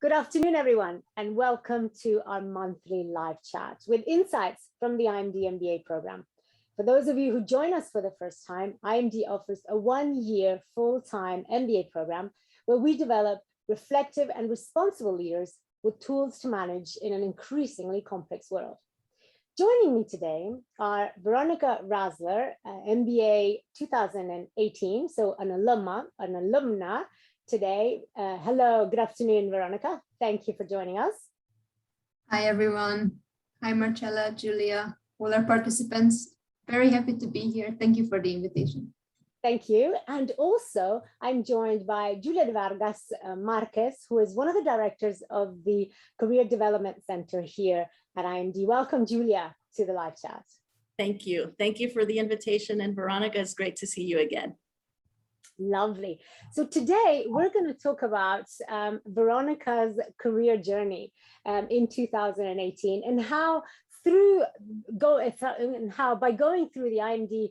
Good afternoon, everyone, and welcome to our monthly live chat with insights from the IMD MBA program. For those of you who join us for the first time, IMD offers a one-year full-time MBA program where we develop reflective and responsible leaders with tools to manage in an increasingly complex world. Joining me today are Veronika Raszler, MBA 2018, so an alumna today. Hello, good afternoon, Veronika. Thank you for joining us. Hi, everyone. Hi, Marcella, Julia, all our participants. Very happy to be here. Thank you for the invitation. Thank you. And also, I'm joined by Julia de Vargas Marquez, who is one of the directors of the Career Development Center here at IMD. Welcome, Julia, to the live chat. Thank you. Thank you for the invitation. And Veronika, it's great to see you again. Lovely. So today we're going to talk about Veronika's career journey in 2018 and how by going through the IMD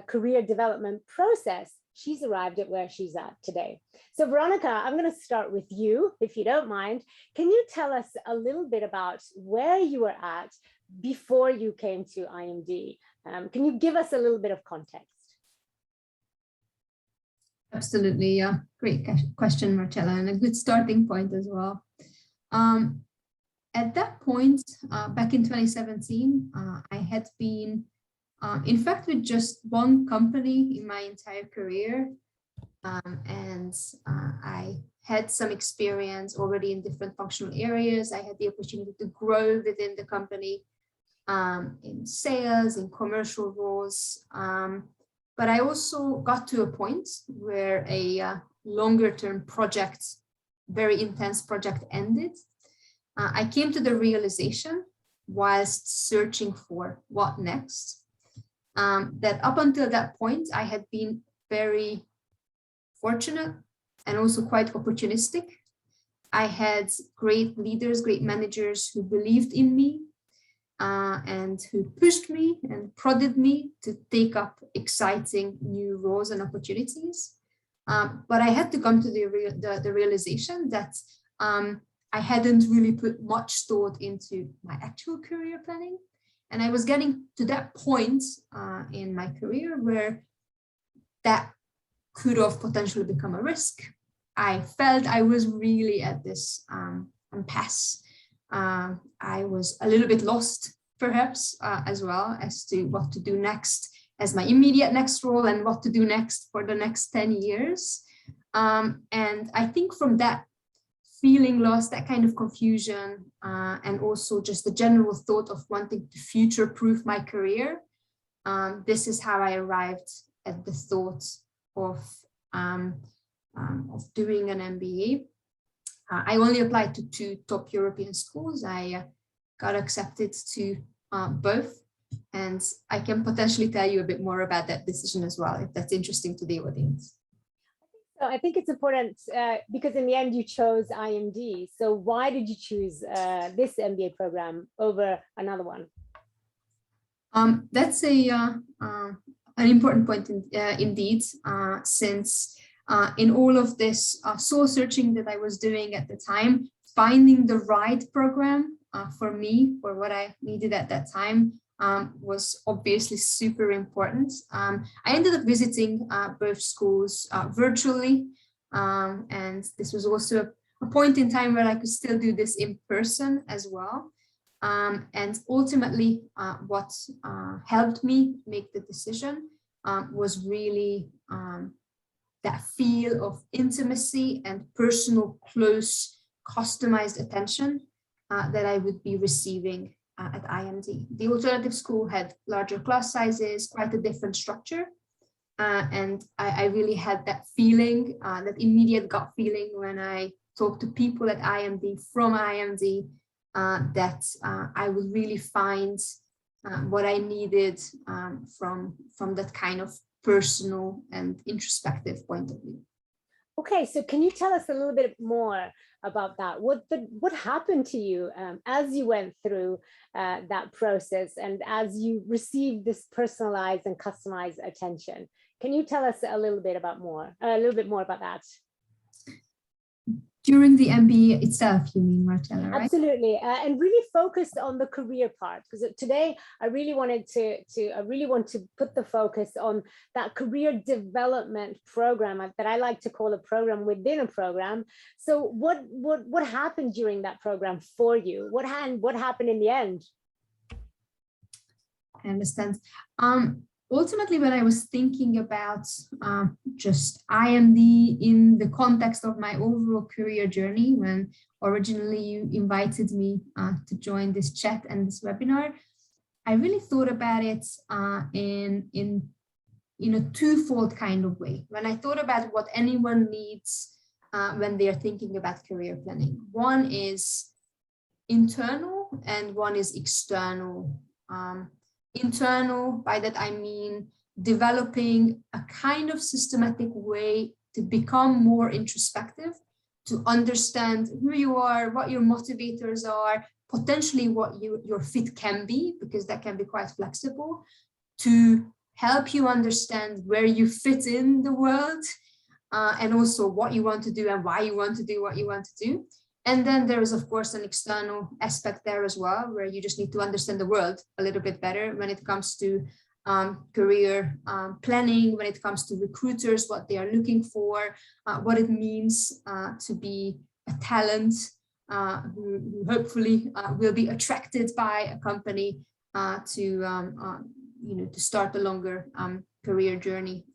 career development process, she's arrived at where she's at today. So Veronika, I'm going to start with you, if you don't mind. Can you tell us a little bit about where you were at before you came to IMD? Can you give us a little bit of context? Absolutely, yeah. Great question, Marcella, and a good starting point as well. At that point, back in 2017, I had been, in fact, with just one company in my entire career. And I had some experience already in different functional areas. I had the opportunity to grow within the company in sales, in commercial roles. But I also got to a point where a longer-term project, very intense project ended. I came to the realization whilst searching for what next, that up until that point, I had been very fortunate and also quite opportunistic. I had great leaders, great managers who believed in me, and who pushed me and prodded me to take up exciting new roles and opportunities. But I had to come to the realization that I hadn't really put much thought into my actual career planning. And I was getting to that point in my career where that could have potentially become a risk. I felt I was really at this impasse. I was a little bit lost, perhaps, as well as to what to do next as my immediate next role and what to do next for the next 10 years. And I think from that feeling lost, that kind of confusion, and also just the general thought of wanting to future-proof my career, this is how I arrived at the thought of doing an MBA. I only applied to 2 top European schools. I got accepted to both, and I can potentially tell you a bit more about that decision as well, if that's interesting to the audience. So I think it's important because in the end you chose IMD. So why did you choose this MBA program over another one? That's an important point indeed, since in all of this soul searching that I was doing at the time, finding the right program for me, for what I needed at that time, was obviously super important. I ended up visiting both schools virtually, and this was also a point in time where I could still do this in person as well. And ultimately, what helped me make the decision was really that feel of intimacy and personal, close, customized attention that I would be receiving at IMD. The alternative school had larger class sizes, quite a different structure. And I really had that feeling, that immediate gut feeling when I talked to people at IMD, from IMD, that I would really find what I needed from that kind of personal and introspective point of view. Okay, so can you tell us a little bit more about that? What happened to you as you went through that process and as you received this personalized and customized attention? Can you tell us a little bit more about that? During the MBA itself, you mean, Marcella, right? Absolutely, and really focused on the career part, because today I really wanted I really want to put the focus on that career development program that I like to call a program within a program. So what happened during that program for you? What happened in the end? I understand. Ultimately, when I was thinking about just IMD in the context of my overall career journey, when originally you invited me to join this chat and this webinar, I really thought about it in a twofold kind of way. When I thought about what anyone needs when they are thinking about career planning, one is internal and one is external. Internal, by that I mean developing a kind of systematic way to become more introspective, to understand who you are, what your motivators are, potentially what your fit can be, because that can be quite flexible, to help you understand where you fit in the world, and also what you want to do and why you want to do what you want to do. And then there is, of course, an external aspect there as well, where you just need to understand the world a little bit better when it comes to career planning, when it comes to recruiters, what they are looking for, what it means to be a talent who hopefully will be attracted by a company to start a longer career journey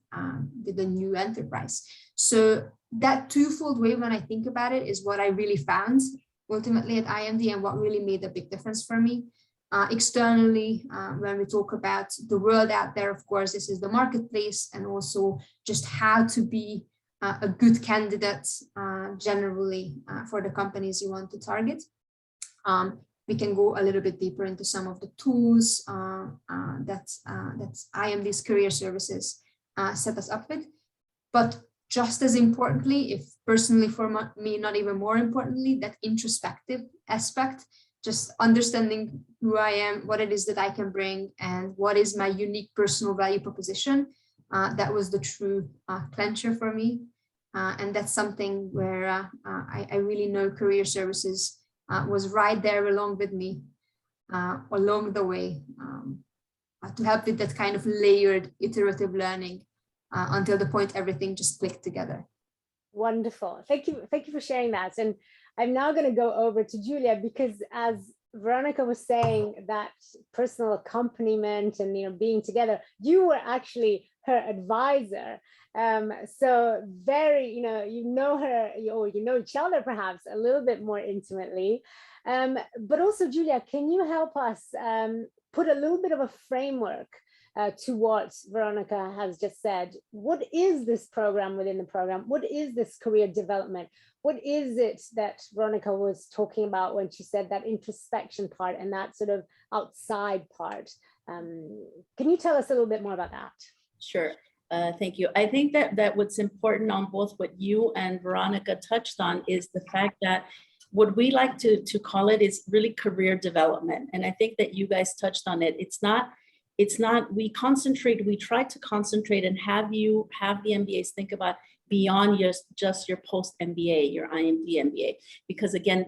with a new enterprise. So that twofold way, when I think about it, is what I really found ultimately at IMD and what really made a big difference for me. Externally, when we talk about the world out there, of course, this is the marketplace, and also just how to be a good candidate generally for the companies you want to target. We can go a little bit deeper into some of the tools that IMD's career services set us up with. But just as importantly, if personally for me, not even more importantly, that introspective aspect, just understanding who I am, what it is that I can bring, and what is my unique personal value proposition. That was the true clincher for me. And that's something where I really know career services was right there along with me along the way to help with that kind of layered iterative learning until the point everything just clicked together. Wonderful. Thank you for sharing that. And I'm now going to go over to Julia, because as Veronika was saying, that personal accompaniment and being together, you were actually her advisor. So very, you know her, or you know each other perhaps a little bit more intimately. But also, Julia, can you help us put a little bit of a framework to what Veronika has just said? What is this program within the program? What is this career development? What is it that Veronika was talking about when she said that introspection part and that sort of outside part? Can you tell us a little bit more about that? Sure. Thank you. I think that what's important on both what you and Veronika touched on is the fact that what we like to call it is really career development. And I think that you guys touched on it. It's not, we try to concentrate and have the MBAs think about beyond just your post-MBA, your IMD MBA, because again,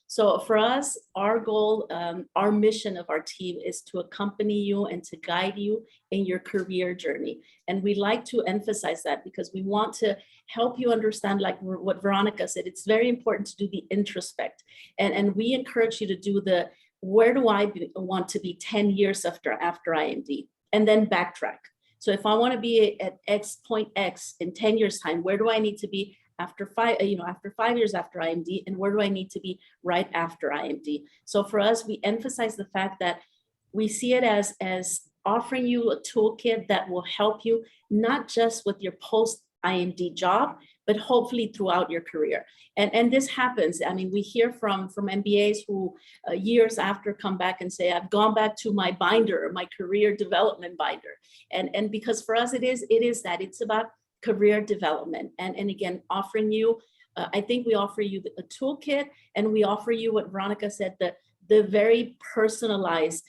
so for us, our goal, our mission of our team is to accompany you and to guide you in your career journey. And we like to emphasize that because we want to help you understand, like what Veronika said, it's very important to do the introspect. And we encourage you to do the, where do I want to be 10 years after IMD? And then backtrack. So if I want to be at point X in 10 years time, where do I need to be after 5 years after IMD, and where do I need to be right after IMD? So for us, we emphasize the fact that we see it as offering you a toolkit that will help you not just with your post-IMD job, but hopefully throughout your career. And this happens. I mean, we hear from MBAs who years after come back and say, I've gone back to my binder, my career development binder. And because for us, it is that it's about career development. And again, offering you, I think we offer you a toolkit, and we offer you what Veronika said, the very personalized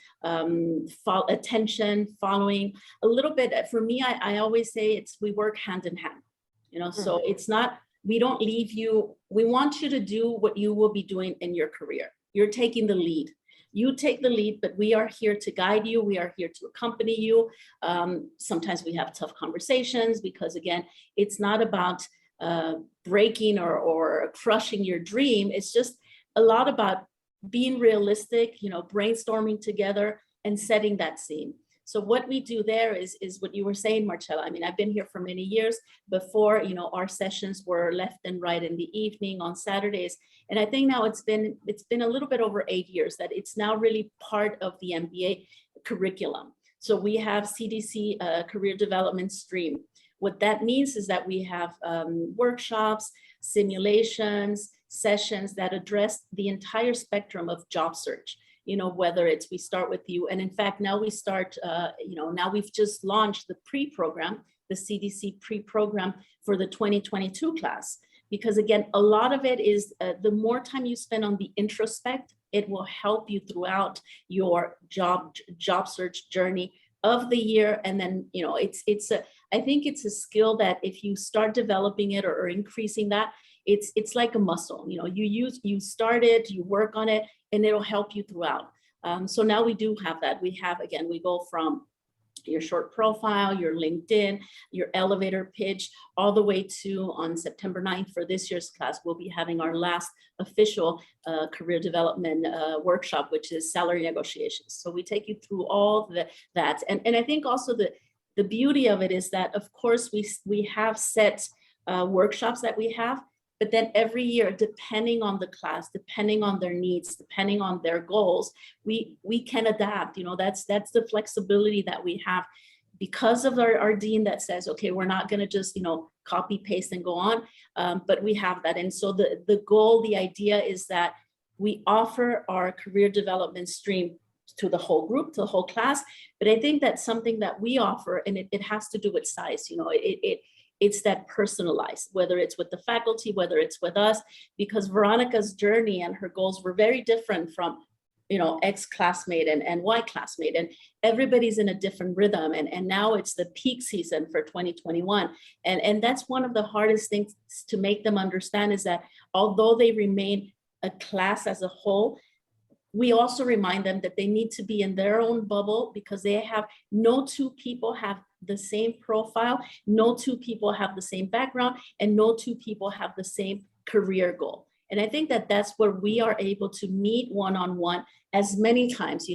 attention, following a little bit. For me, I always say we work hand in hand. So it's not we don't leave you. We want you to do what you will be doing in your career. You're taking the lead. You take the lead, but we are here to guide you. We are here to accompany you. Sometimes we have tough conversations because, again, it's not about breaking or crushing your dream. It's just a lot about being realistic, brainstorming together and setting that scene. So what we do there is what you were saying, Marcella. I mean, I've been here for many years. Before, our sessions were left and right in the evening on Saturdays. And I think now it's been a little bit over 8 years that it's now really part of the MBA curriculum. So we have CDC career development stream. What that means is that we have workshops, simulations, sessions that address the entire spectrum of job search. Whether it's we start with you, and in fact, now we start, now we've just launched the pre-program, the CDC pre-program for the 2022 class. Because again, a lot of it is the more time you spend on the introspect, it will help you throughout your job search journey of the year. And then, I think it's a skill that if you start developing it or increasing that, it's like a muscle. You start it, you work on it, and it'll help you throughout. So now we do have that. We go from your short profile, your LinkedIn, your elevator pitch, all the way to on September 9th for this year's class, we'll be having our last official career development workshop, which is salary negotiations. So we take you through all that. And I think also the beauty of it is that, of course, we have set workshops that we have, but then every year, depending on the class, depending on their needs, depending on their goals, we can adapt. That's the flexibility that we have because of our dean that says, okay, we're not going to just, copy, paste and go on, but we have that. And so the goal, the idea is that we offer our career development stream to the whole group, to the whole class. But I think that's something that we offer, and it has to do with size. It's that personalized, whether it's with the faculty, whether it's with us, because Veronika's journey and her goals were very different from, X classmate and Y classmate, and everybody's in a different rhythm. And now it's the peak season for 2021. And that's one of the hardest things to make them understand is that although they remain a class as a whole, we also remind them that they need to be in their own bubble because no two people have the same profile, no two people have the same background, and no two people have the same career goal. And I think that that's where we are able to meet one-on-one as many times.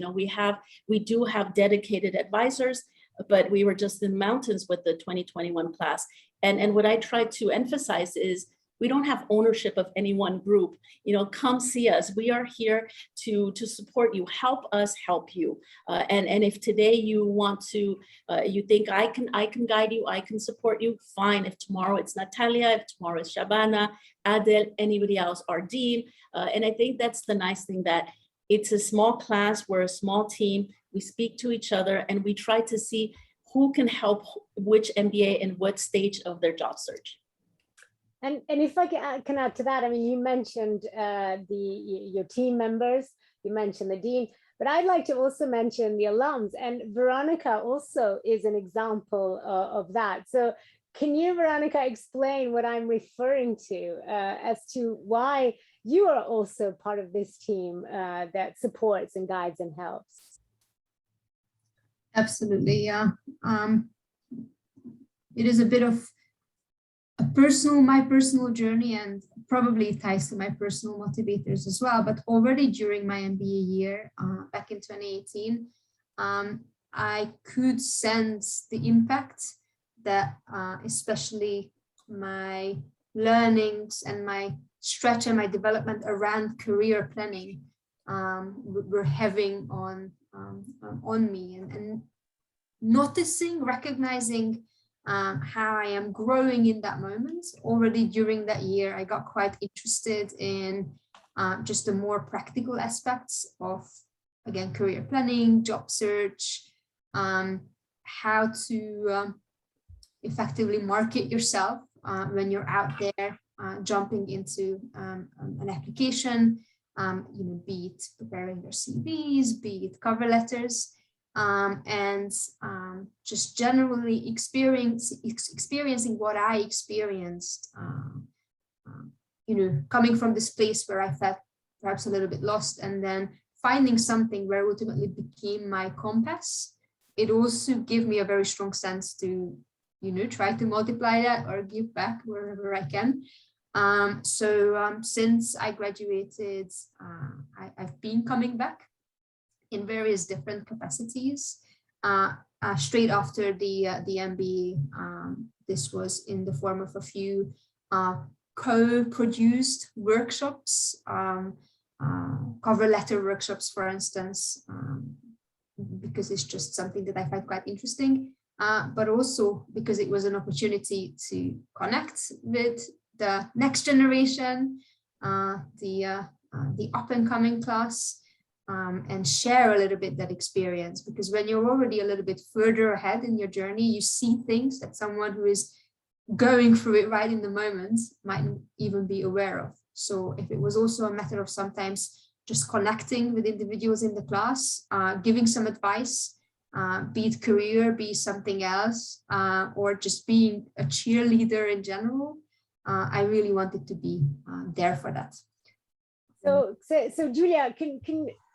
We do have dedicated advisors, but we were just in the mountains with the 2021 class. And what I try to emphasize is we don't have ownership of any one group. Come see us. We are here to support you. Help us help you. And if today you want to, you think I can guide you, I can support you, fine. If tomorrow it's Natalia, if tomorrow it's Shabana, Adel, anybody else, our dean. And I think that's the nice thing, that it's a small class, we're a small team, we speak to each other, and we try to see who can help which MBA in what stage of their job search. And if I can add to that, I mean, you mentioned your team members, you mentioned the dean, but I'd like to also mention the alums, and Veronika also is an example of that. So can you, Veronika, explain what I'm referring to as to why you are also part of this team that supports and guides and helps? Absolutely, yeah. It is a bit of my personal journey, and probably ties to my personal motivators as well. But already during my MBA year, back in 2018, I could sense the impact that especially my learnings and my stretch and my development around career planning were having on me, and recognizing how I am growing in that moment. Already during that year, I got quite interested in just the more practical aspects of, again, career planning, job search, how to effectively market yourself when you're out there jumping into an application, be it preparing your CVs, be it cover letters, and just generally experiencing what I experienced coming from this place where I felt perhaps a little bit lost, and then finding something where ultimately became my compass, it also gave me a very strong sense to, try to multiply that or give back wherever I can. Since I graduated, I've been coming back in various different capacities. Straight after the MBA, this was in the form of a few co-produced workshops, cover letter workshops, for instance, because it's just something that I find quite interesting, but also because it was an opportunity to connect with the next generation, the up-and-coming class, and share a little bit that experience. Because when you're already a little bit further ahead in your journey, you see things that someone who is going through it right in the moment mightn't even be aware of. So if it was also a matter of sometimes just connecting with individuals in the class, giving some advice, be it career, be something else, or just being a cheerleader in general, I really wanted to be there for that. So Julia,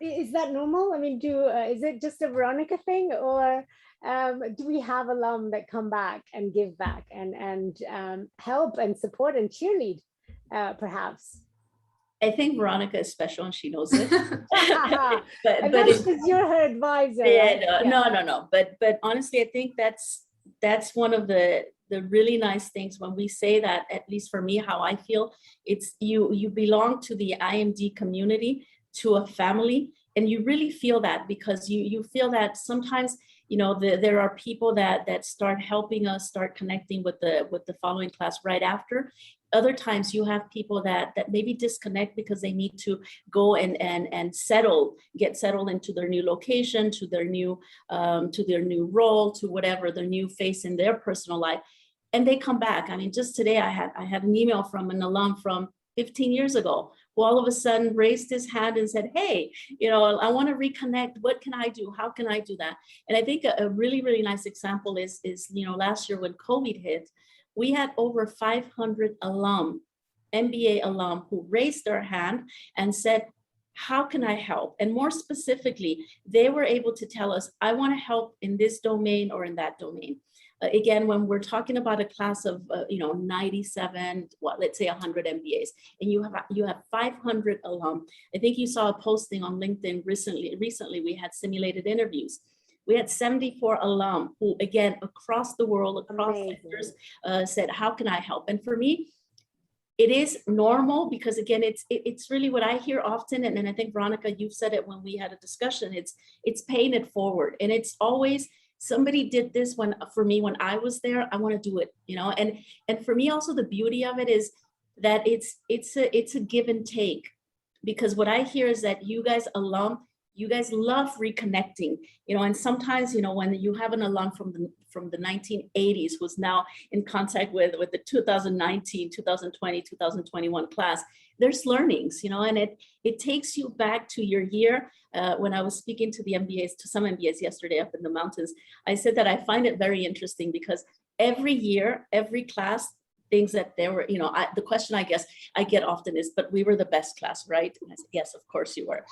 is that normal? I mean, is it just a Veronika thing, or do we have alum that come back and give back and help and support and cheerlead, perhaps? I think Veronika is special and she knows it. but because you're her advisor. Yeah, right? No. But honestly, I think that's one of the really nice things when we say that, at least for me, how I feel, it's you belong to the IMD community, to a family, and you really feel that, because you feel that sometimes, there are people that start helping us, start connecting with the following class right after. Other times you have people that maybe disconnect because they need to go and get settled into their new location, to their new role, to whatever, their new face in their personal life. And they come back. I mean, just today I had an email from an alum from 15 years ago who all of a sudden raised his hand and said, hey, I want to reconnect. What can I do? How can I do that? And I think a really, really nice example is last year when COVID hit, we had over 500 MBA alum who raised their hand and said, how can I help? And more specifically, they were able to tell us, I want to help in this domain or in that domain. Again, when we're talking about a class of 97, let's say 100 MBAs, and you have 500 alum. I think you saw a posting on LinkedIn recently we had simulated interviews. We had 74 alum who, again, across the world, across sectors, said, how can I help? And for me, it is normal, because again, it's really what I hear often. And I think, Veronika, you've said it when we had a discussion, it's paying it forward. And it's always, somebody did this for me when I was there, I want to do it, and for me also, the beauty of it is that it's a give and take, because what I hear is that you guys alum, you guys love reconnecting, and sometimes, when you have an alum from the 1980s who's now in contact with the 2019, 2020, 2021 class, there's learnings, and it takes you back to your year. When I was speaking to some MBAs yesterday up in the mountains, I said that I find it very interesting, because every year, every class thinks that they were, the question I guess I get often is, but we were the best class, right? And I said, yes, of course you were.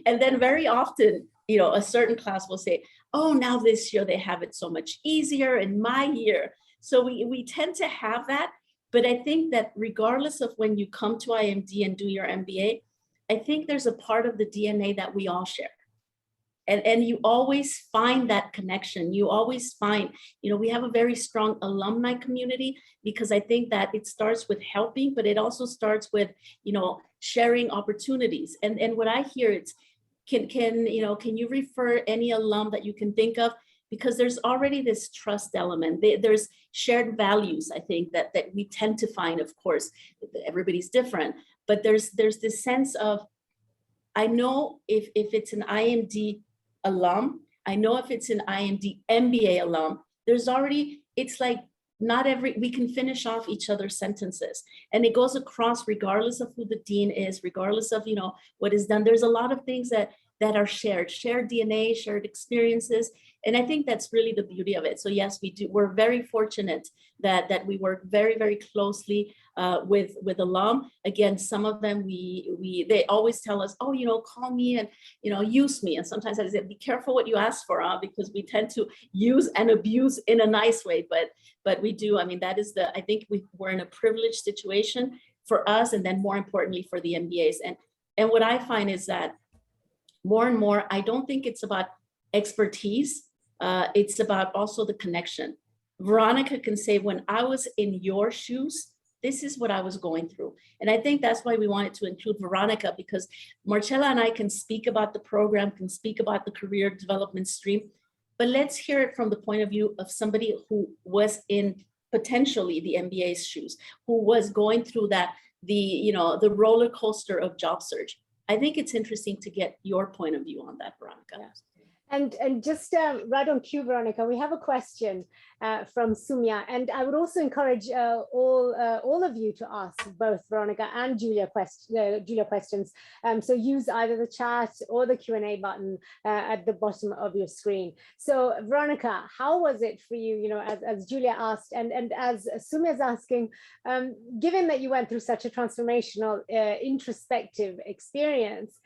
and then very often, a certain class will say, oh, now this year they have it so much easier in my year. So we tend to have that. But I think that regardless of when you come to IMD and do your MBA, I think there's a part of the DNA that we all share. And you always find that connection. You always find, we have a very strong alumni community, because I think that it starts with helping, but it also starts with, sharing opportunities. And what I hear, it's, can you refer any alum that you can think of? Because there's already this trust element. There's shared values, I think, that we tend to find. Of course, everybody's different, but there's this sense of, I know if it's an IMD alum, I know if it's an IMD MBA alum, there's already, it's like we can finish off each other's sentences, and it goes across regardless of who the dean is, regardless of, what is done. There's a lot of things that that are shared DNA, shared experiences. And I think that's really the beauty of it. So yes, we're very fortunate that we work very, very closely with alum. Again, some of them, they always tell us, oh, call me and, use me. And sometimes I say, be careful what you ask for, because we tend to use and abuse in a nice way. But we do, I mean, I think we're in a privileged situation for us, and then more importantly for the MBAs. And what I find is that more and more, I don't think it's about expertise. It's about also the connection. Veronika can say, when I was in your shoes, this is what I was going through. And I think that's why we wanted to include Veronika, because Marcella and I can speak about the program, can speak about the career development stream, but let's hear it from the point of view of somebody who was in potentially the MBA's shoes, who was going through the roller coaster of job search. I think it's interesting to get your point of view on that, Veronika. Yeah. And just right on cue, Veronika, we have a question from Sumya, and I would also encourage all of you to ask both Veronika and Julia questions. So use either the chat or the Q&A button at the bottom of your screen. So Veronika, how was it for you? As Julia asked, and as Sumya is asking, given that you went through such a transformational, introspective experience,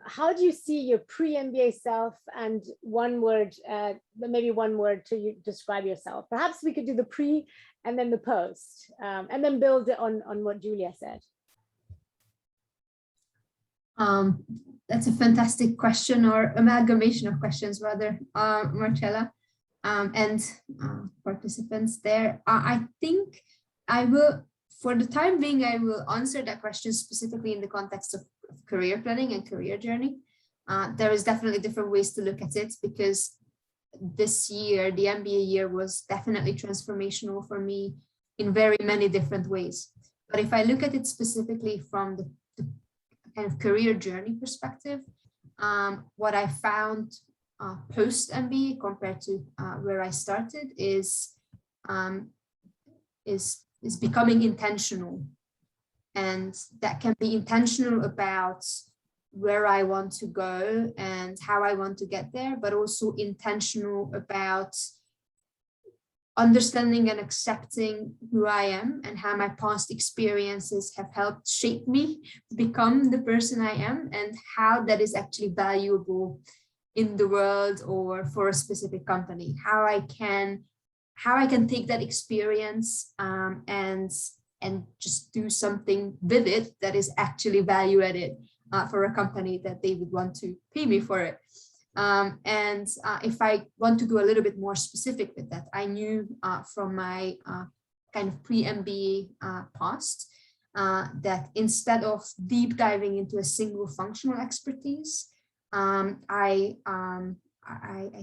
how do you see your pre-MBA self, and maybe one word to describe yourself? Perhaps we could do the pre and then the post, and then build on what Julia said. That's a fantastic question, or amalgamation of questions rather, Marcella, and participants there. I think I will, for the time being, I will answer that question specifically in the context of career planning and career journey. There is definitely different ways to look at it, because this year, the MBA year, was definitely transformational for me in very many different ways. But if I look at it specifically from the kind of career journey perspective, what I found post MBA compared to where I started is becoming intentional. And that can be intentional about where I want to go and how I want to get there, but also intentional about understanding and accepting who I am and how my past experiences have helped shape me become the person I am, and how that is actually valuable in the world or for a specific company. How I can take that experience and just do something with it that is actually value added for a company that they would want to pay me for it. If I want to go a little bit more specific with that, I knew from my kind of pre-MBA past that instead of deep diving into a single functional expertise, I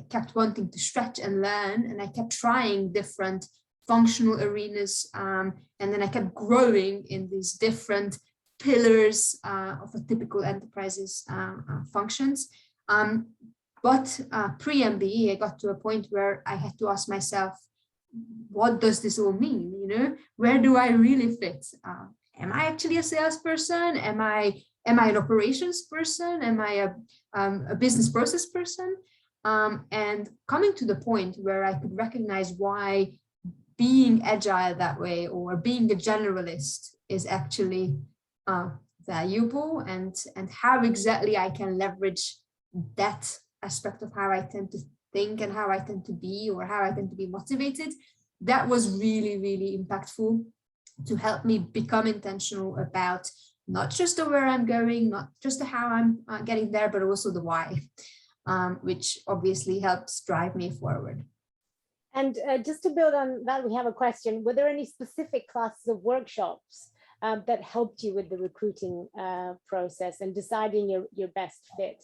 kept wanting to stretch and learn, and I kept trying different functional arenas, and then I kept growing in these different pillars of a typical enterprise's functions. But pre-MBA, I got to a point where I had to ask myself, what does this all mean? Where do I really fit? Am I actually a salesperson? Am I an operations person? Am I a business process person? And coming to the point where I could recognize why being agile that way, or being a generalist, is actually valuable, and how exactly I can leverage that aspect of how I tend to think and how I tend to be, or how I tend to be motivated. That was really, really impactful to help me become intentional about not just the where I'm going, not just the how I'm getting there, but also the why, which obviously helps drive me forward. And just to build on that, we have a question. Were there any specific classes of workshops that helped you with the recruiting process and deciding your best fit?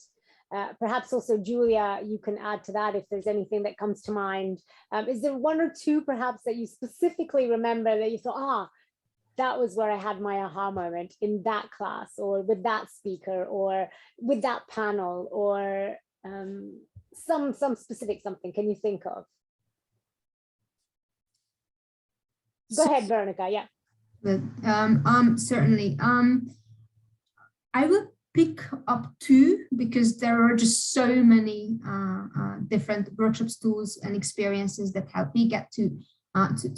Perhaps also, Julia, you can add to that if there's anything that comes to mind. Is there one or two perhaps that you specifically remember that you thought, that was where I had my aha moment, in that class, or with that speaker, or with that panel, or some specific something? Can you think of? Go ahead, Veronika. Yeah. Certainly. I would pick up two because there are just so many different workshops, tools, and experiences that helped me get to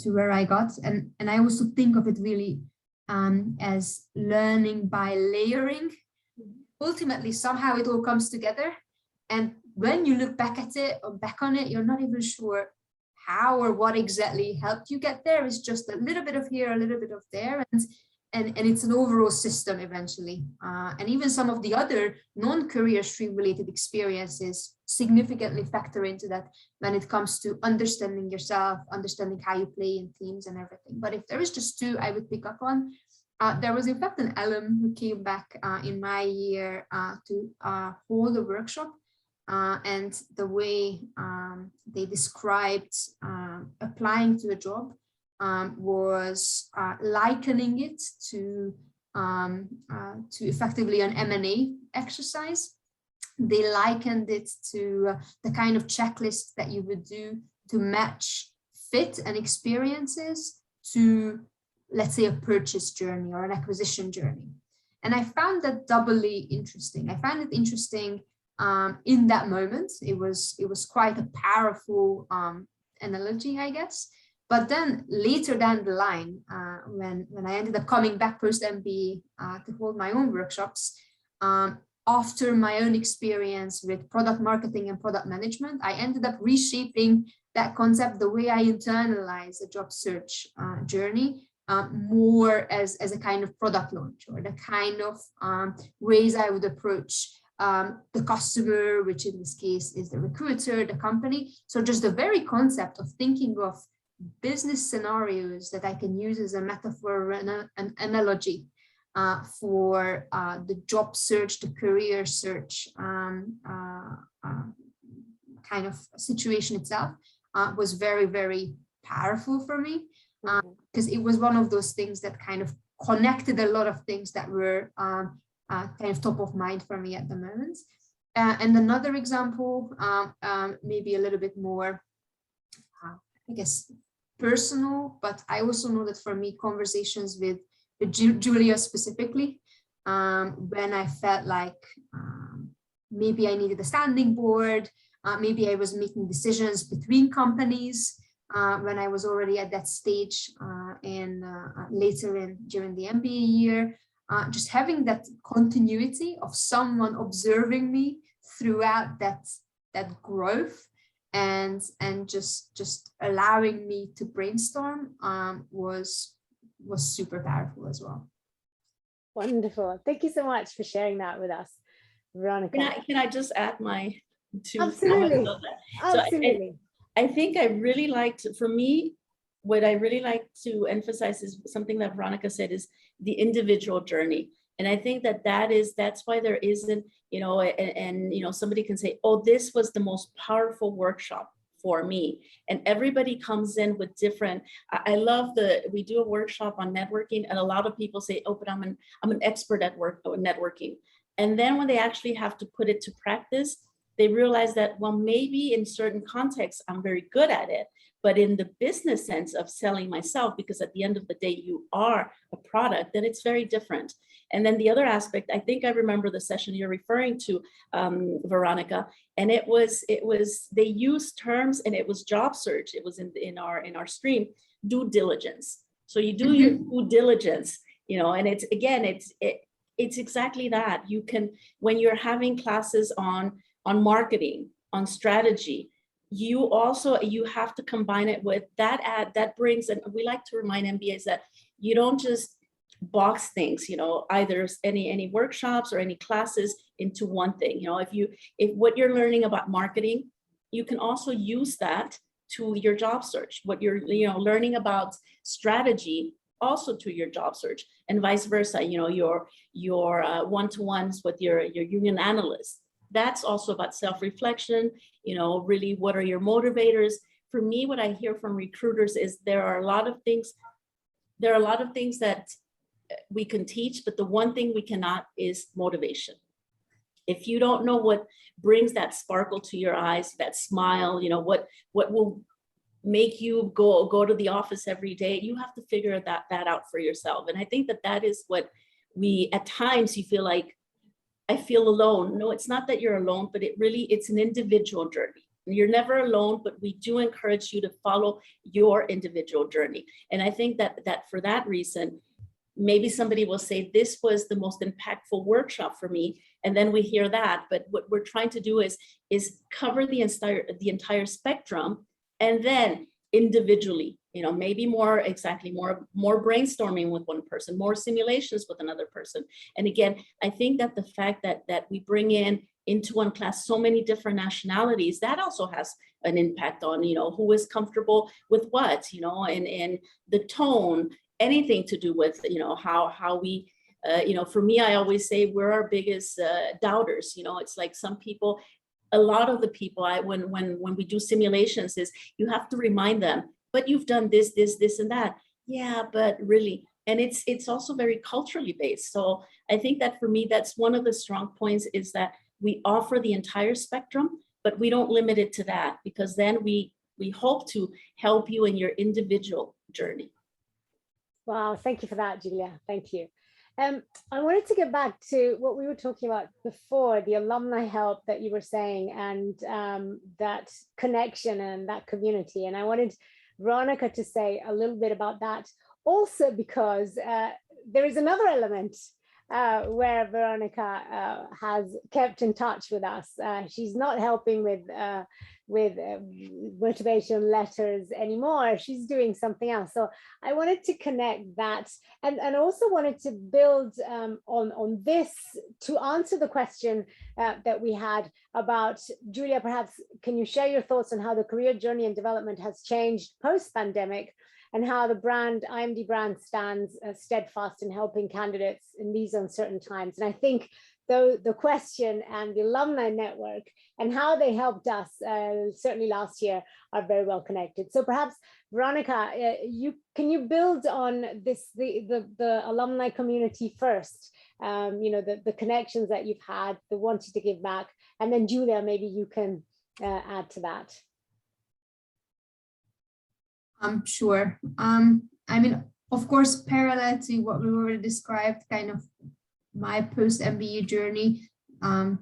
where I got. And I also think of it really as learning by layering. Ultimately, somehow it all comes together. And when you look back at it or back on it, you're not even sure how or what exactly helped you get there. It's just a little bit of here, a little bit of there. And it's an overall system eventually. And even some of the other non-career stream related experiences significantly factor into that when it comes to understanding yourself, understanding how you play in teams and everything. But if there is just two I would pick up on, there was in fact an alum who came back in my year to hold a workshop. And the way they described applying to a job was likening it to effectively an M&A exercise. They likened it to the kind of checklist that you would do to match fit and experiences to, let's say, a purchase journey or an acquisition journey. And I found that doubly interesting. I found it interesting in that moment. It was quite a powerful analogy, I guess. But then later down the line, when I ended up coming back post-MBA to hold my own workshops, after my own experience with product marketing and product management, I ended up reshaping that concept, the way I internalize a job search journey, more as a kind of product launch, or the kind of ways I would approach the customer, which in this case is the recruiter, the company. So just the very concept of thinking of business scenarios that I can use as a metaphor and an analogy for the job search, the career search kind of situation itself was very, very powerful for me, because it was one of those things that kind of connected a lot of things that were kind of top of mind for me at the moment. And another example, maybe a little bit more, I guess, personal, but I also know that for me, conversations with Julia specifically, when I felt like maybe I needed a standing board, maybe I was making decisions between companies when I was already at that stage, and later during the MBA year, just having that continuity of someone observing me throughout that growth and just allowing me to brainstorm was super powerful as well. Wonderful. Thank you so much for sharing that with us, Veronika. Can I just add my two Absolutely. comments on that? Absolutely. So I think I really liked, for me, what I really like to emphasize is something that Veronika said, is the individual journey. And I think that's why there isn't, and somebody can say, oh, this was the most powerful workshop for me. And everybody comes in with different, I love we do a workshop on networking, and a lot of people say, oh, but I'm an expert at networking. And then when they actually have to put it to practice, they realize that, well, maybe in certain contexts, I'm very good at it, but in the business sense of selling myself, because at the end of the day, you are a product, then it's very different. And then the other aspect, I think I remember the session you're referring to, Veronika, and it was they used terms, and it was job search. It was in our stream, due diligence. So you do your due diligence, and it's exactly that. You can, when you're having classes on marketing, on strategy, you have to combine it with that brings, and we like to remind MBAs that you don't just box things, either any workshops or any classes into one thing. If what you're learning about marketing, you can also use that to your job search. What you're learning about strategy, also to your job search, and vice versa. Your one-to-ones with your union analyst. That's also about self-reflection, really what are your motivators? For me, what I hear from recruiters is there are a lot of things that we can teach, but the one thing we cannot is motivation. If you don't know what brings that sparkle to your eyes, that smile, what will make you go to the office every day, you have to figure that out for yourself. And I think that is what at times you feel like I feel alone. No, it's not that you're alone, but it's an individual journey. You're never alone, but we do encourage you to follow your individual journey. And I think that for that reason, maybe somebody will say, this was the most impactful workshop for me. And then we hear that, but what we're trying to do is cover the entire spectrum, and then individually, maybe more brainstorming with one person, more simulations with another person. And again, I think that the fact that we bring into one class so many different nationalities, that also has an impact on, who is comfortable with what, and the tone, anything to do with, how we, for me, I always say we're our biggest doubters. It's like some people, a lot of the people, when we do simulations, is you have to remind them, but you've done this, and that. Yeah, but really, and it's also very culturally based. So I think that for me, that's one of the strong points, is that we offer the entire spectrum, but we don't limit it to that, because then we hope to help you in your individual journey. Wow, thank you for that, Julia. Thank you. I wanted to get back to what we were talking about before, the alumni help that you were saying, and that connection and that community. And I wanted Veronika to say a little bit about that, also because there is another element where Veronika has kept in touch with us. She's not helping with motivation letters anymore. She's doing something else. So I wanted to connect that, and also wanted to build on this to answer the question that we had about, Julia, perhaps can you share your thoughts on how the career journey and development has changed post-pandemic, and how the IMD brand stands steadfast in helping candidates in these uncertain times. And I think the question and the alumni network and how they helped us certainly last year are very well connected. So perhaps, Veronika, can you build on this, the alumni community first, the connections that you've had, the wanting to give back, and then Julia, maybe you can add to that. Sure. I mean, of course, parallel to what we already described, kind of my post-MBA journey, time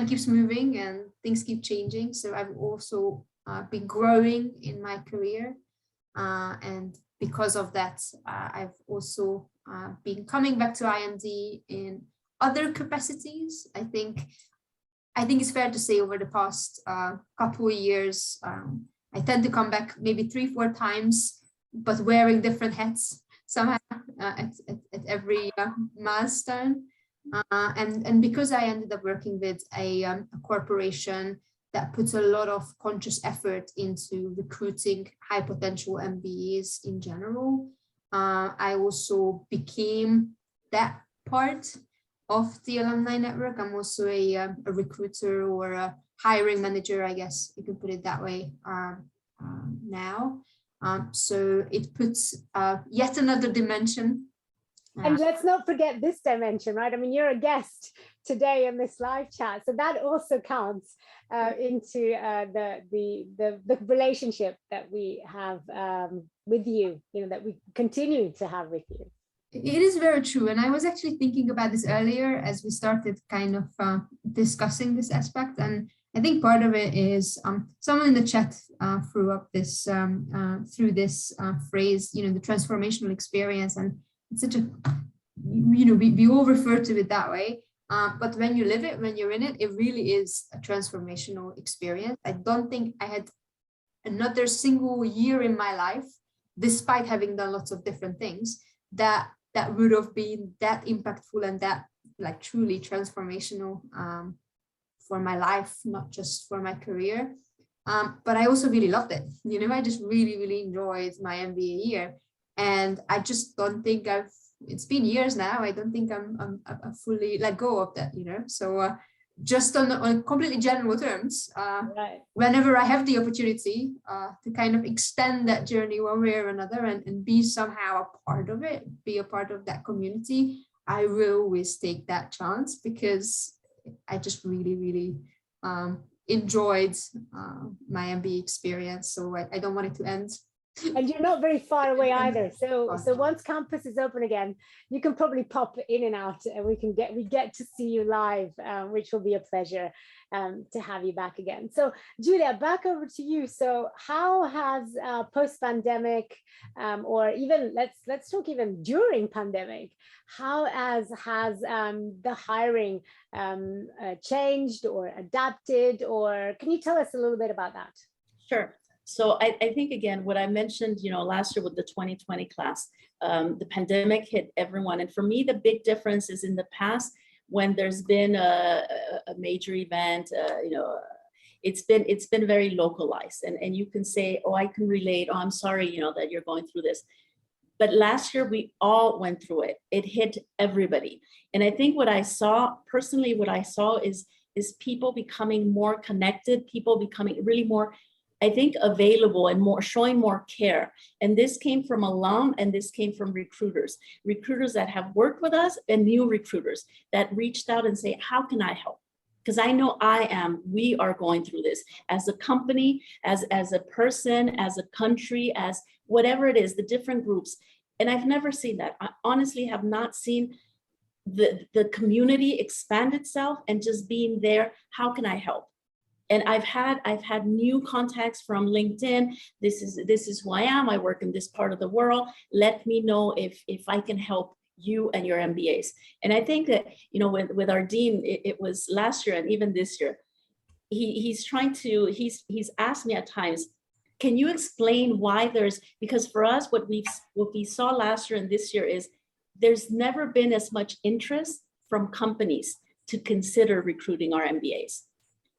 keeps moving and things keep changing. So I've also been growing in my career. And because of that, I've also been coming back to IMD in other capacities. I think it's fair to say over the past couple of years, I tend to come back maybe 3-4 times, but wearing different hats somehow at every milestone. And because I ended up working with a corporation that puts a lot of conscious effort into recruiting high potential MBAs in general, I also became that part of the alumni network. I'm also a recruiter or a hiring manager, I guess you can put it that way now. So it puts yet another dimension. And let's not forget this dimension, right? I mean, you're a guest today in this live chat, so that also counts into the relationship that we have with you, that we continue to have with you. It is very true. And I was actually thinking about this earlier as we started kind of discussing this aspect. And I think part of it is someone in the chat threw up this through this phrase, the transformational experience. And it's such a, we all refer to it that way. But when you live it, when you're in it, it really is a transformational experience. I don't think I had another single year in my life, despite having done lots of different things, that would have been that impactful and that like truly transformational for my life, not just for my career. But I also really loved it. I just really, really enjoyed my MBA year. And I just don't think it's been years now. I don't think I'm fully let go of that, So just on completely general terms, right. Whenever I have the opportunity to kind of extend that journey one way or another and be somehow a part of it, be a part of that community, I will always take that chance because I just really, really enjoyed my MBA experience. So I don't want it to end. And you're not very far away either. So once campus is open again, you can probably pop in and out, and we get to see you live, which will be a pleasure to have you back again. So Julia, back over to you. So how has post-pandemic, or even let's talk even during pandemic, how has the hiring changed or adapted, or can you tell us a little bit about that? Sure. So I think, again, what I mentioned, last year with the 2020 class, the pandemic hit everyone. And for me, the big difference is in the past, when there's been a major event, it's been very localized. And you can say, oh, I can relate. Oh, I'm sorry, that you're going through this. But last year, we all went through it. It hit everybody. And I think what I saw is people becoming more connected, people becoming really more, I think, available and showing more care. And this came from alum, and this came from recruiters that have worked with us, and new recruiters that reached out and say, how can I help? Because I know we are going through this as a company, as a person, as a country, as whatever it is, the different groups. And I've never seen that. I honestly have not seen the community expand itself and just being there. How can I help? And I've had new contacts from LinkedIn. This is who I am. I work in this part of the world. Let me know if I can help you and your MBAs. And I think that, with our dean, it was last year and even this year, he's asked me at times, can you explain why because for us, what we saw last year and this year is there's never been as much interest from companies to consider recruiting our MBAs.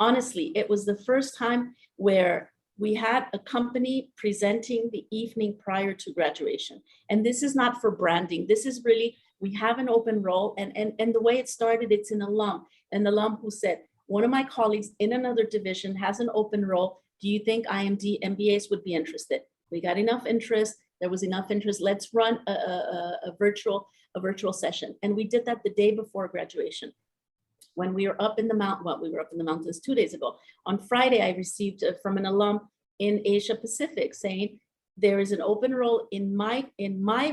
Honestly, it was the first time where we had a company presenting the evening prior to graduation. And this is not for branding. This is really, we have an open role. And the way it started, it's an alum who said, one of my colleagues in another division has an open role. Do you think IMD MBAs would be interested? We got enough interest. There was enough interest. Let's run a virtual session. And we did that the day before graduation. When we were up in the we were up in the mountains 2 days ago. On Friday, I received from an alum in Asia Pacific saying, there is an open role in my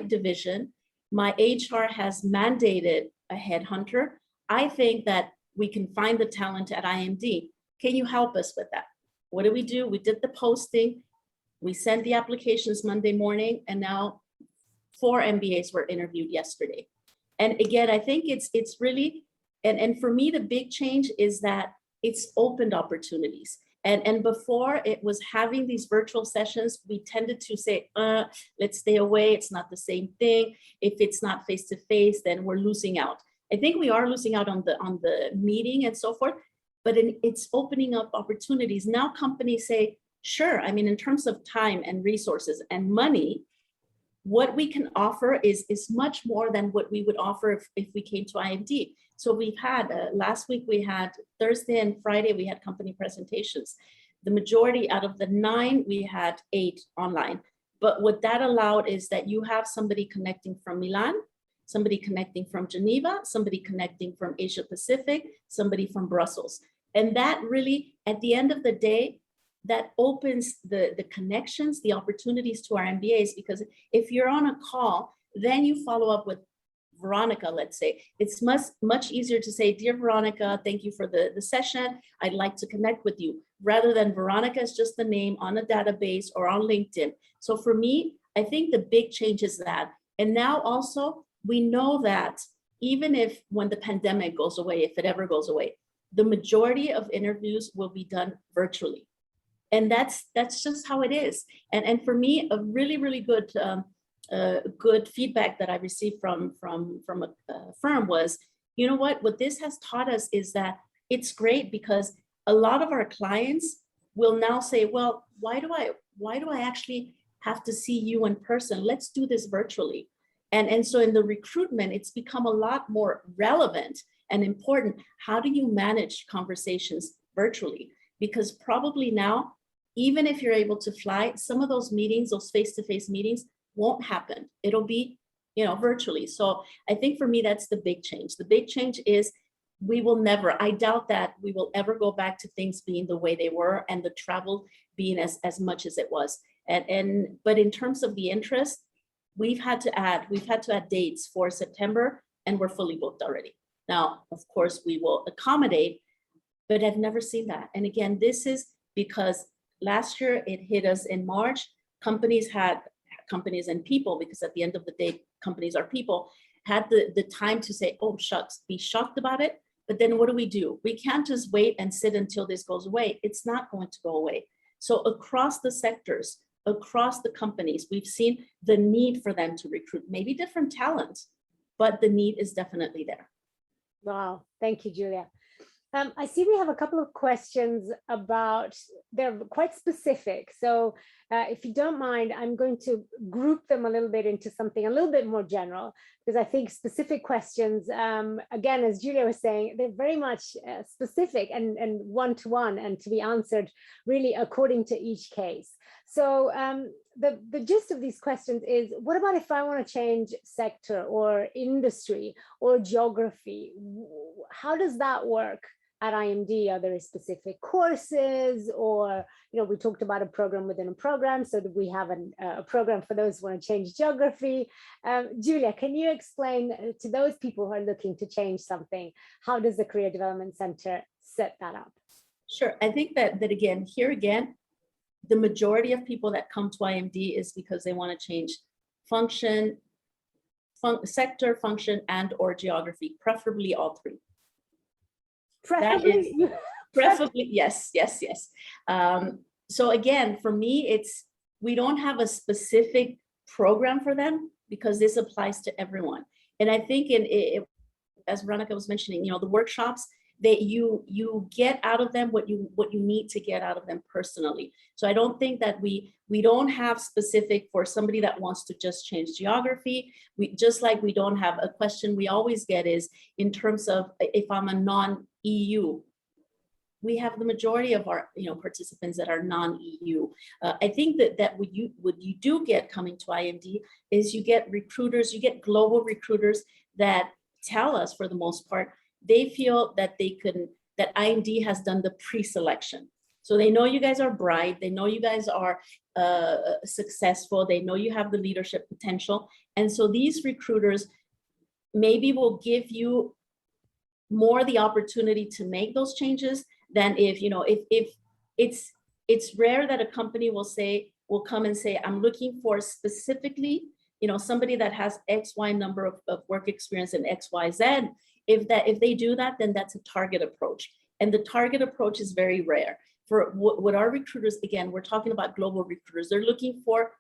division. My HR has mandated a headhunter. I think that we can find the talent at IMD. Can you help us with that? What did we do? We did the posting. We sent the applications Monday morning, and now 4 MBAs were interviewed yesterday. And again, I think it's really, and for me, the big change is that it's opened opportunities. And before, it was having these virtual sessions, we tended to say, let's stay away. It's not the same thing. If it's not face-to-face, then we're losing out. I think we are losing out on the meeting and so forth, but it's opening up opportunities. Now companies say, sure, I mean, in terms of time and resources and money, what we can offer is much more than what we would offer if we came to IMD. So we've had, last week we had Thursday and Friday, we had company presentations. The majority out of the 9, we had 8 online. But what that allowed is that you have somebody connecting from Milan, somebody connecting from Geneva, somebody connecting from Asia Pacific, somebody from Brussels. And that really, at the end of the day, that opens the connections, the opportunities to our MBAs, because if you're on a call, then you follow up with Veronika, let's say. It's much easier to say, dear Veronika, thank you for the session. I'd like to connect with you, rather than Veronika is just the name on a database or on LinkedIn. So for me, I think the big change is that. And now also, we know that even if when the pandemic goes away, if it ever goes away, the majority of interviews will be done virtually. And that's just how it is. And for me, a really, really good good feedback that I received from a firm was, you know what this has taught us is that it's great, because a lot of our clients will now say, well, why do I actually have to see you in person? Let's do this virtually. And so in the recruitment, it's become a lot more relevant and important. How do you manage conversations virtually? Because probably now, even if you're able to fly, some of those meetings, those face-to-face meetings, won't happen. It'll be, virtually. So I think for me, that's the big change. The big change is I doubt that we will ever go back to things being the way they were and the travel being as much as it was. But in terms of the interest, we've had to add dates for September, and we're fully booked already. Now, of course, we will accommodate, but I've never seen that. And again, this is because last year it hit us in March. Companies and people, because at the end of the day, companies are people, had the time to say, oh, shucks, be shocked about it. But then what do? We can't just wait and sit until this goes away. It's not going to go away. So across the sectors, across the companies, we've seen the need for them to recruit, maybe different talent, but the need is definitely there. Wow, thank you, Julia. I see we have a couple of questions they're quite specific. So if you don't mind, I'm going to group them a little bit into something a little bit more general, because I think specific questions, again, as Julia was saying, they're very much specific and one-to-one and to be answered really according to each case. So the gist of these questions is, what about if I want to change sector or industry or geography? How does that work at IMD? Are there specific courses, or, we talked about a program within a program, so that we have a program for those who want to change geography. Julia, can you explain to those people who are looking to change something, how does the Career Development Center set that up? Sure. I think that again, the majority of people that come to IMD is because they want to change sector, function, and or geography, preferably all three. Preferably, yes. So again, for me, we don't have a specific program for them because this applies to everyone. And I think as Veronika was mentioning, the workshops, that you get out of them what you need to get out of them personally. So I don't think that we don't have specific for somebody that wants to just change geography. Just like we don't have a question we always get is in terms of if I'm a non-EU. We have the majority of our participants that are non-EU. I think that what you do get coming to IMD is you get recruiters, you get global recruiters that tell us, for the most part, they feel that that IMD has done the pre-selection. So they know you guys are bright, they know you guys are successful, they know you have the leadership potential. And so these recruiters maybe will give you more the opportunity to make those changes than if it's rare that a company will come and say, I'm looking for specifically, somebody that has XY number of work experience in XYZ. If they do that, then that's a target approach. And the target approach is very rare. For what our recruiters, again, we're talking about global recruiters, they're looking for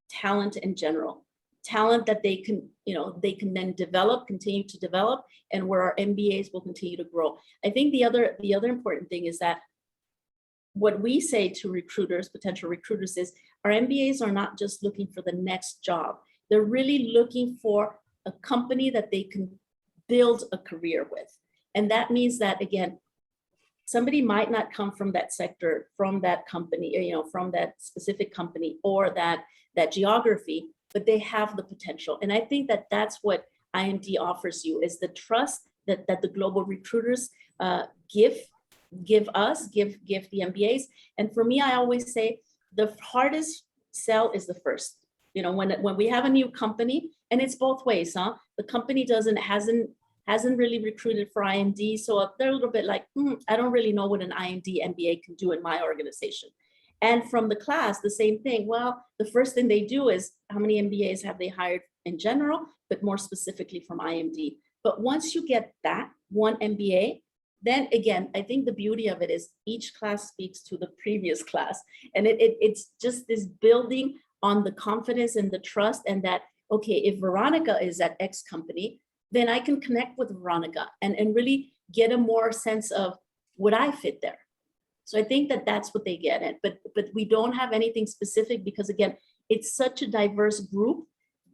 talent in general, talent that they can then continue to develop, and where our MBAs will continue to grow. I think the other important thing is that what we say to recruiters, potential recruiters, is our MBAs are not just looking for the next job. They're really looking for a company that they can build a career with. And that means that, again, somebody might not come from that sector, from that company, from that specific company or that geography, but they have the potential. And I think that that's what IMD offers you, is the trust that the global recruiters give the MBAs. And for me, I always say the hardest sell is the first. When we have a new company, and it's both ways, the company hasn't really recruited for IMD, so they're a little bit like, I don't really know what an IMD MBA can do in my organization. And from the class, the same thing. Well, the first thing they do is, how many MBAs have they hired in general, but more specifically from IMD? But once you get that one MBA, then again, I think the beauty of it is each class speaks to the previous class. And it's just this building on the confidence and the trust, and that, okay, if Veronika is at X company, then I can connect with Veronika and really get a more sense of, would I fit there? So I think that that's what they get at, but we don't have anything specific, because again, it's such a diverse group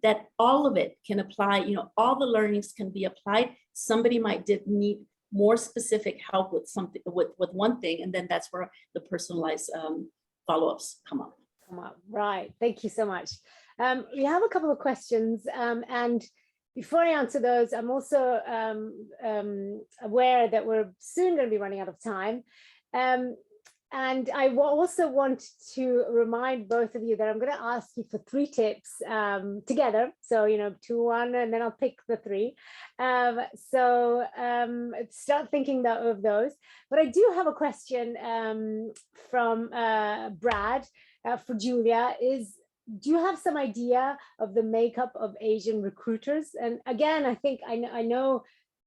that all of it can apply, all the learnings can be applied. Somebody might need more specific help with something, with one thing, and then that's where the personalized follow-ups come up. Right, thank you so much. We have a couple of questions, and before I answer those, I'm also aware that we're soon going to be running out of time. And I also want to remind both of you that I'm going to ask you for 3 tips together. So, 2, 1, and then I'll pick the 3. Start thinking of those. But I do have a question from Brad for Julia. Do you have some idea of the makeup of Asian recruiters? And again, I think I know,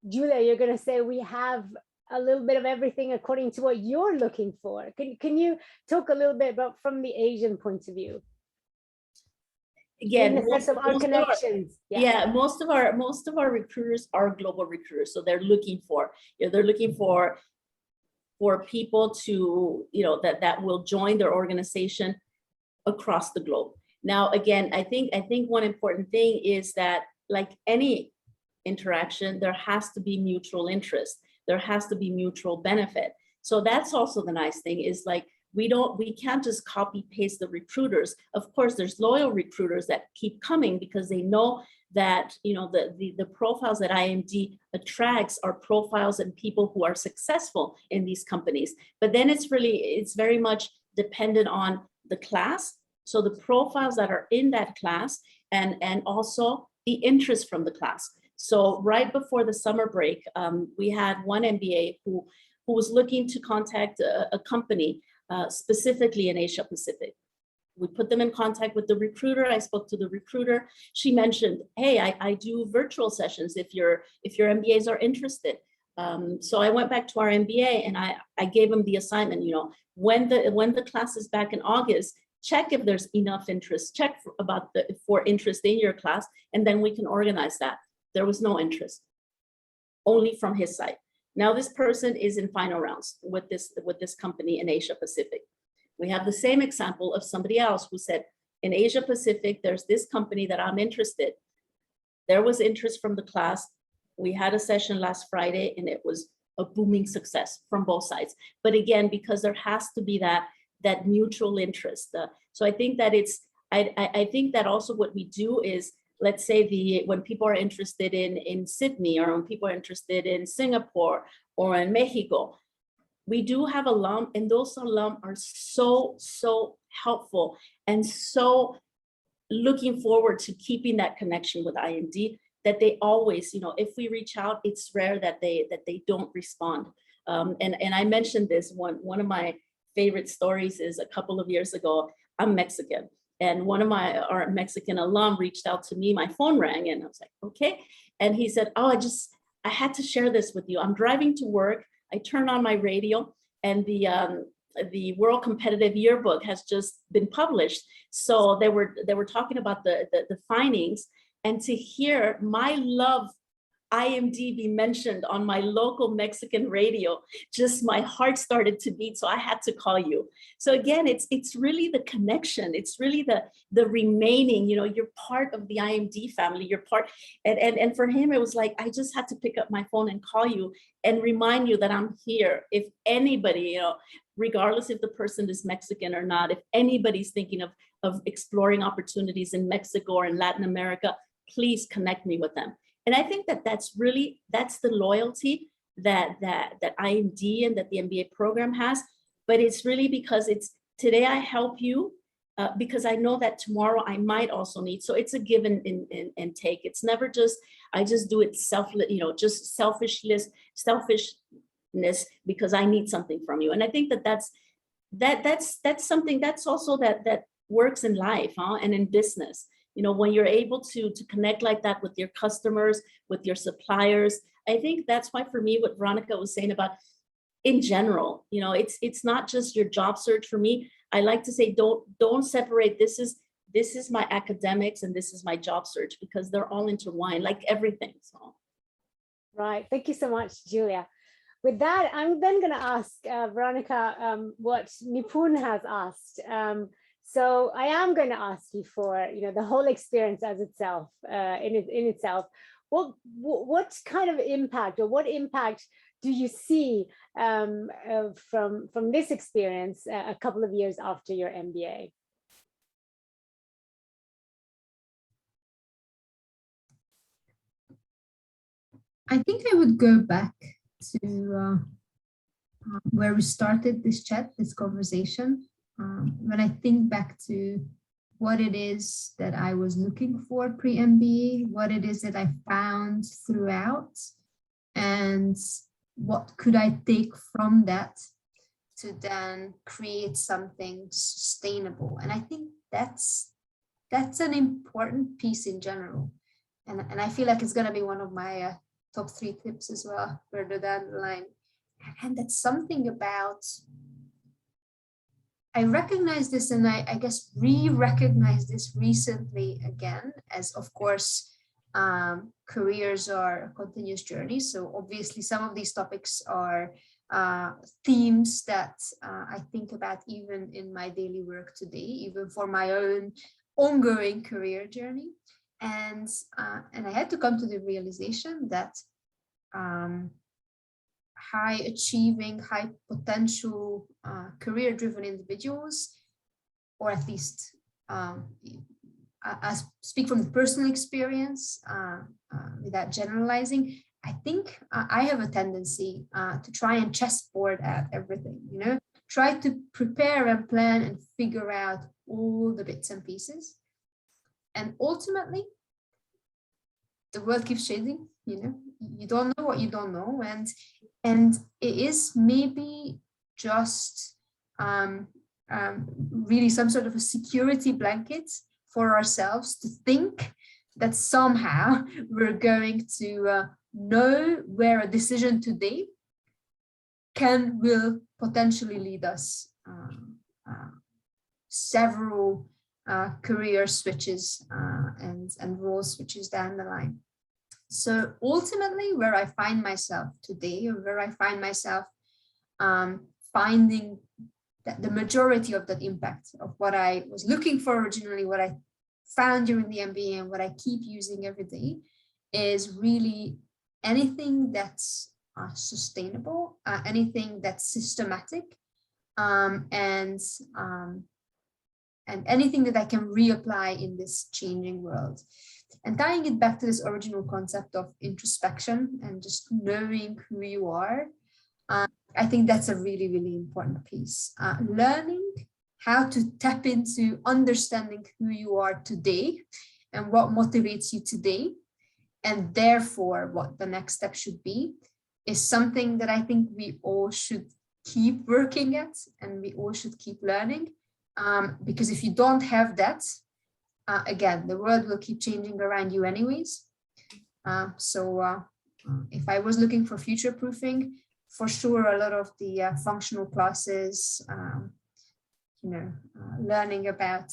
Julia, you're going to say we have a little bit of everything according to what you're looking for. Can you talk a little bit about from the Asian point of view? Again, in the sense of our connections. Most of our recruiters are global recruiters, so they're looking for people to that will join their organization across the globe. Now, again, I think one important thing is that, like any interaction, there has to be mutual interest. There has to be mutual benefit. So that's also the nice thing, is like we can't just copy paste the recruiters. Of course, there's loyal recruiters that keep coming because they know that the profiles that IMD attracts are profiles and people who are successful in these companies. But then it's very much dependent on the class. So the profiles that are in that class and also the interest from the class. So right before the summer break, we had one MBA who was looking to contact a company specifically in Asia Pacific. We put them in contact with the recruiter. I spoke to the recruiter. She mentioned, hey, I do virtual sessions if your MBAs are interested. So I went back to our MBA and I gave them the assignment, when the class is back in August, check if there's enough interest, check for interest in your class, and then we can organize that. There was no interest, only from his side. Now this person is in final rounds with this company in Asia Pacific. We have the same example of somebody else who said, in Asia Pacific, there's this company that I'm interested. There was interest from the class. We had a session last Friday and it was a booming success from both sides. But again, because there has to be that mutual interest. So I think that I think that also what we do is, let's say when people are interested in Sydney, or when people are interested in Singapore or in Mexico, we do have alum, and those alum are so helpful and so looking forward to keeping that connection with IMD, that they always, if we reach out, it's rare that they don't respond. And I mentioned this, one of my favorite stories is a couple of years ago. I'm Mexican. And one of our Mexican alum reached out to me, my phone rang, and I was like, okay. And he said, oh, I had to share this with you. I'm driving to work. I turn on my radio and the World Competitive Yearbook has just been published. So they were talking about the findings, and to hear my love IMD be mentioned on my local Mexican radio, just my heart started to beat. So I had to call you. So again, it's really the connection. It's really the remaining, you're part of the IMD family, you're part. And for him, it was like, I just had to pick up my phone and call you and remind you that I'm here. If anybody, regardless if the person is Mexican or not, if anybody's thinking of exploring opportunities in Mexico or in Latin America, please connect me with them. And I think that's the loyalty that IMD and that the MBA program has. But it's really because today I help you because I know that tomorrow I might also need. So it's a give and take. It's never just, I just do it just selfishness because I need something from you. And I think that's something that's also that works in life, and in business. When you're able to connect like that with your customers, with your suppliers, I think that's why, for me, what Veronika was saying about, in general, it's not just your job search. For me, I like to say, don't separate. This is my academics and this is my job search, because they're all intertwined, like everything. So, right. Thank you so much, Julia. With that, I'm then going to ask Veronika what Nipun has asked. So I am going to ask you for, the whole experience as itself, in itself. What kind of impact, or what impact do you see from this experience a couple of years after your MBA? I think I would go back to where we started this chat, this conversation. When I think back to what it is that I was looking for pre-MBA, what it is that I found throughout, and what could I take from that to then create something sustainable. And I think that's an important piece in general. And I feel like it's going to be one of my top 3 tips as well, further down the line. And that's something about, I recognize this, and I guess re-recognize this recently again, as of course, careers are a continuous journey. So obviously some of these topics are themes that I think about even in my daily work today, even for my own ongoing career journey. And I had to come to the realization that high achieving, high potential, career driven individuals, or at least I speak from the personal experience without generalizing. I think I have a tendency to try and chessboard at everything, you know, try to prepare and plan and figure out all the bits and pieces. And ultimately, the world keeps changing, you know, you don't know what you don't know. And it is maybe just really some sort of a security blanket for ourselves to think that somehow we're going to know where a decision today will potentially lead us several career switches and role switches down the line. So ultimately, where I find myself today, or where I find myself finding that the majority of that impact of what I was looking for originally, what I found during the MBA, and what I keep using every day, is really anything that's sustainable, anything that's systematic, and anything that I can reapply in this changing world. And tying it back to this original concept of introspection and just knowing who you are, I think that's a really, really important piece. Learning how to tap into understanding who you are today and what motivates you today, and therefore what the next step should be, is something that I think we all should keep working at, and we all should keep learning. Because if you don't have that, again, the world will keep changing around you anyways. So if I was looking for future proofing, for sure, a lot of the functional classes, learning about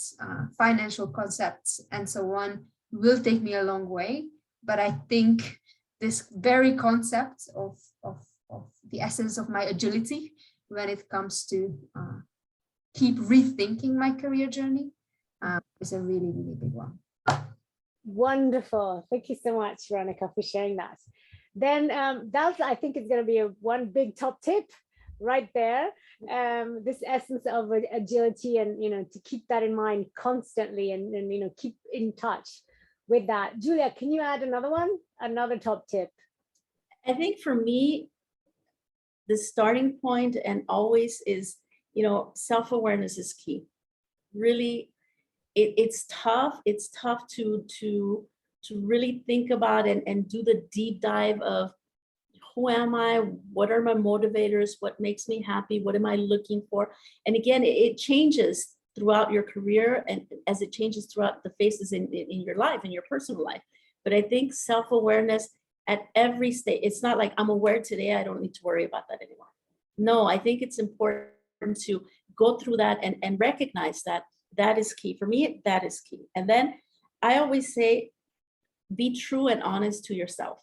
financial concepts and so on will take me a long way. But I think this very concept of the essence of my agility when it comes to keep rethinking my career journey is a really, really big one. Wonderful. Thank you so much, Veronika, for sharing that. Then that, I think, is going to be one big top tip right there. This essence of agility, and to keep that in mind constantly, and keep in touch with that. Julia, can you add another top tip? I think for me, the starting point and always is, self-awareness is key. Really, it's tough. It's tough to really think about and do the deep dive of who am I? What are my motivators? What makes me happy? What am I looking for? And again, it changes throughout your career, and as it changes throughout the phases in your life, in your personal life. But I think self-awareness at every stage, it's not like I'm aware today, I don't need to worry about that anymore. No, I think it's important to go through that and recognize that is key. For me, that is key. And then I always say, be true and honest to yourself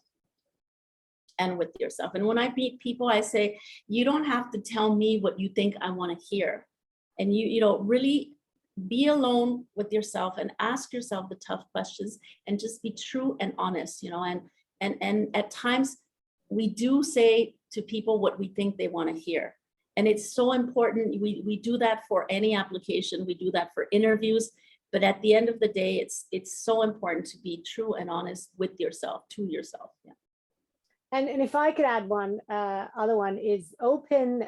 and with yourself. And when I meet people, I say, you don't have to tell me what you think I want to hear. And you really be alone with yourself and ask yourself the tough questions and just be true and honest, and at times we do say to people what we think they want to hear. And it's so important. We do that for any application. We do that for interviews. But at the end of the day, it's so important to be true and honest with yourself, to yourself. Yeah. And if I could add one, other one is open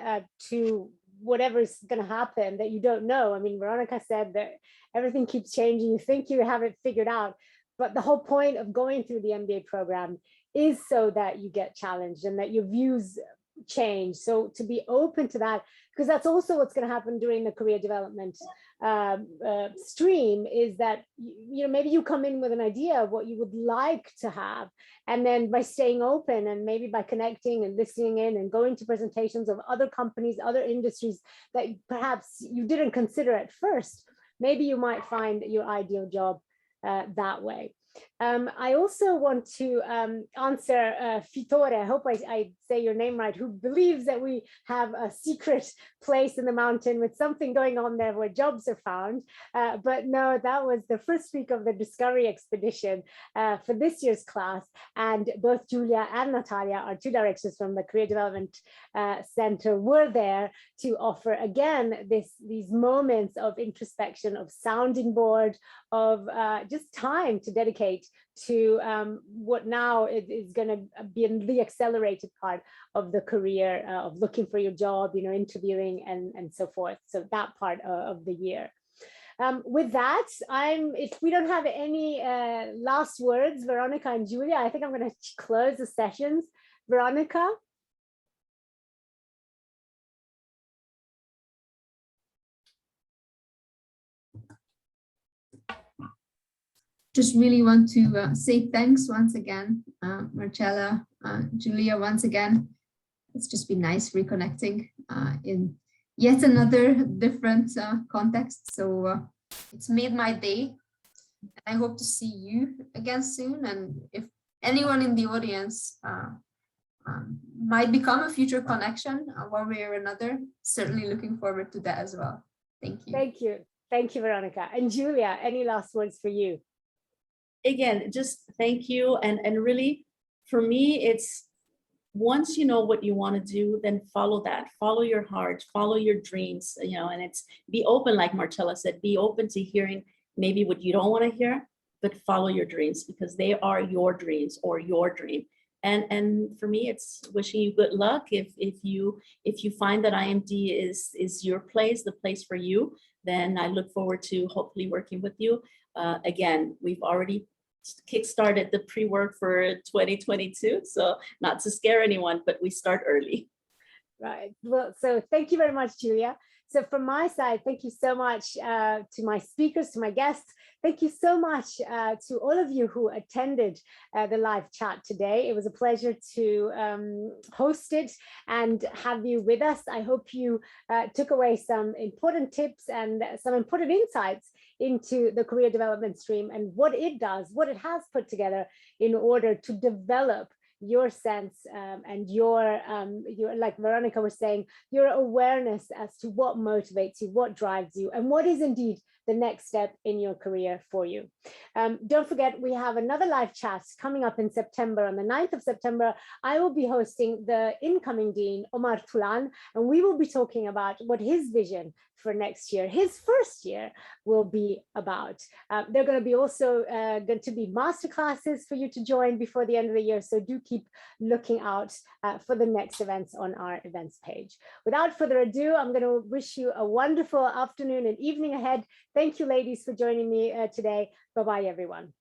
to whatever's going to happen that you don't know. I mean, Veronika said that everything keeps changing. You think you have it figured out, but the whole point of going through the MBA program is so that you get challenged and that your views change. So to be open to that, because that's also what's going to happen during the career development stream, is that maybe you come in with an idea of what you would like to have, and then by staying open and maybe by connecting and listening in and going to presentations of other companies, other industries that perhaps you didn't consider at first, maybe you might find your ideal job that way. I also want to answer Fitore, I hope I say your name right, who believes that we have a secret place in the mountain with something going on there where jobs are found. But no, that was the first week of the Discovery Expedition for this year's class. And both Julia and Natalia, our two directors from the Career Development Center, were there to offer, again, these moments of introspection, of sounding board, of just time to dedicate to what now is going to be in the accelerated part of the career of looking for your job, interviewing and so forth. So that part of the year. With that, if we don't have any last words, Veronika and Julia, I think I'm going to close the sessions. Veronika? Just really want to say thanks once again, Marcella, Julia, once again. It's just been nice reconnecting in yet another different context. So it's made my day. I hope to see you again soon. And if anyone in the audience might become a future connection one way or another, certainly looking forward to that as well. Thank you. Thank you. Thank you, Veronika. And Julia, any last words for you? Again, just thank you. And really, for me, it's once you know what you want to do, then follow that, follow your heart, follow your dreams, and it's be open, like Marcella said, be open to hearing maybe what you don't want to hear, but follow your dreams because they are your dreams or your dream. And for me, it's wishing you good luck. If you find that IMD is your place, the place for you, then I look forward to hopefully working with you. Again, we've already kickstarted the pre-work for 2022, so not to scare anyone, but we start early. Right. Well, so thank you very much, Julia. So from my side, thank you so much to my speakers, to my guests. Thank you so much to all of you who attended the live chat today. It was a pleasure to host it and have you with us. I hope you took away some important tips and some important insights into the career development stream and what it does, what it has put together in order to develop your sense and your like Veronika was saying, your awareness as to what motivates you, what drives you, and what is indeed the next step in your career for you. Don't forget, we have another live chat coming up in September. On the 9th of September, I will be hosting the incoming Dean, Omar Tulan, and we will be talking about what his vision for next year, his first year, will be about. There are going to be also going to be masterclasses for you to join before the end of the year, so do keep looking out for the next events on our events page. Without further ado, I'm going to wish you a wonderful afternoon and evening ahead. Thank you, ladies, for joining me today. Bye-bye, everyone.